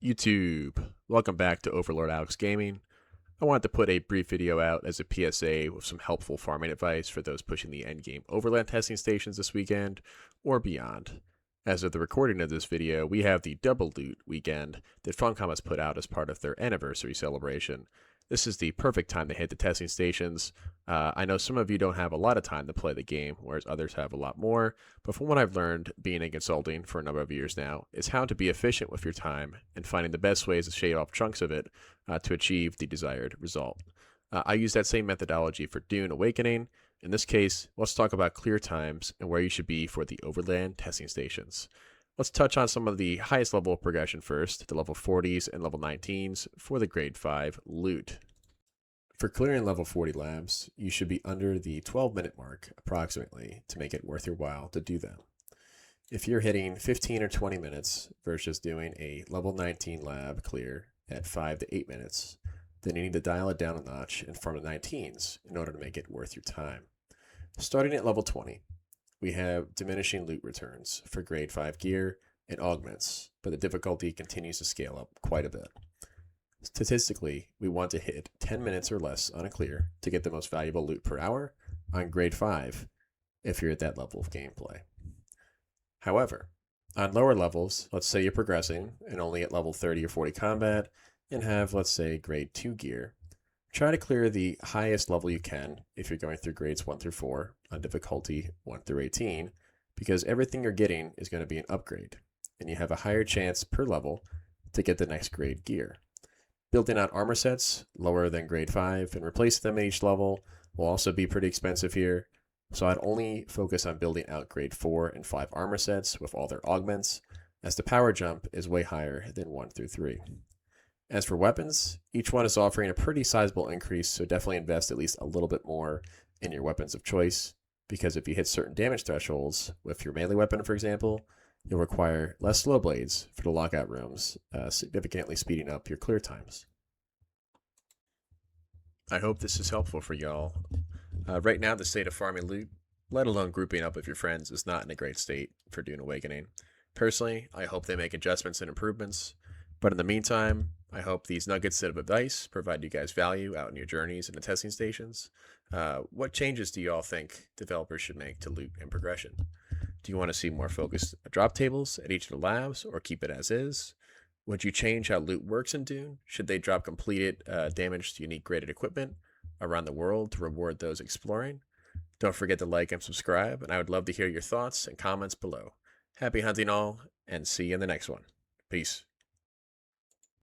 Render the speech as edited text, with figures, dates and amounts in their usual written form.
YouTube, welcome back to Overlord Alex Gaming. I wanted to put a brief video out as a PSA with some helpful farming advice for those pushing the endgame overland testing stations this weekend or beyond. As of the recording of this video, we have the double loot weekend that Funcom has put out as part of their anniversary celebration. This is the perfect time to hit the testing stations. I know some of you don't have a lot of time to play the game, whereas others have a lot more, but from what I've learned being in consulting for a number of years now, is how to be efficient with your time and finding the best ways to shave off chunks of it to achieve the desired result. I use that same methodology for Dune Awakening. In this case, let's talk about clear times and where you should be for the overland testing stations. Let's touch on some of the highest level of progression first, the level 40s and level 19s for the grade 5 loot. For clearing level 40 labs, you should be under the 12-minute mark approximately to make it worth your while to do them. If you're hitting 15 or 20 minutes versus doing a level 19 lab clear at 5 to 8 minutes, then you need to dial it down a notch and farm the 19s in order to make it worth your time. Starting at level 20, we have diminishing loot returns for grade 5 gear and augments, but the difficulty continues to scale up quite a bit. Statistically, we want to hit 10 minutes or less on a clear to get the most valuable loot per hour on grade 5 if you're at that level of gameplay. However, on lower levels, let's say you're progressing and only at level 30 or 40 combat and have, let's say, grade 2 gear, try to clear the highest level you can if you're going through grades 1 through 4 on difficulty 1 through 18, because everything you're getting is going to be an upgrade, and you have a higher chance per level to get the next grade gear. Building out armor sets lower than grade 5 and replacing them at each level will also be pretty expensive here, so I'd only focus on building out grade 4 and 5 armor sets with all their augments, as the power jump is way higher than 1 through 3. As for weapons, each one is offering a pretty sizable increase, so definitely invest at least a little bit more in your weapons of choice, because if you hit certain damage thresholds with your melee weapon, for example, you'll require less slow blades for the lockout rooms, significantly speeding up your clear times. I hope this is helpful for y'all. Right now, the state of farming loot, let alone grouping up with your friends, is not in a great state for Dune Awakening. Personally, I hope they make adjustments and improvements, but in the meantime, I hope these nuggets of advice provide you guys value out in your journeys in the testing stations. What changes do you all think developers should make to loot and progression? Do you want to see more focused drop tables at each of the labs, or keep it as is? Would you change how loot works in Dune? Should they drop completed, damaged, unique graded equipment around the world to reward those exploring? Don't forget to like and subscribe, and I would love to hear your thoughts and comments below. Happy hunting all, and see you in the next one. Peace.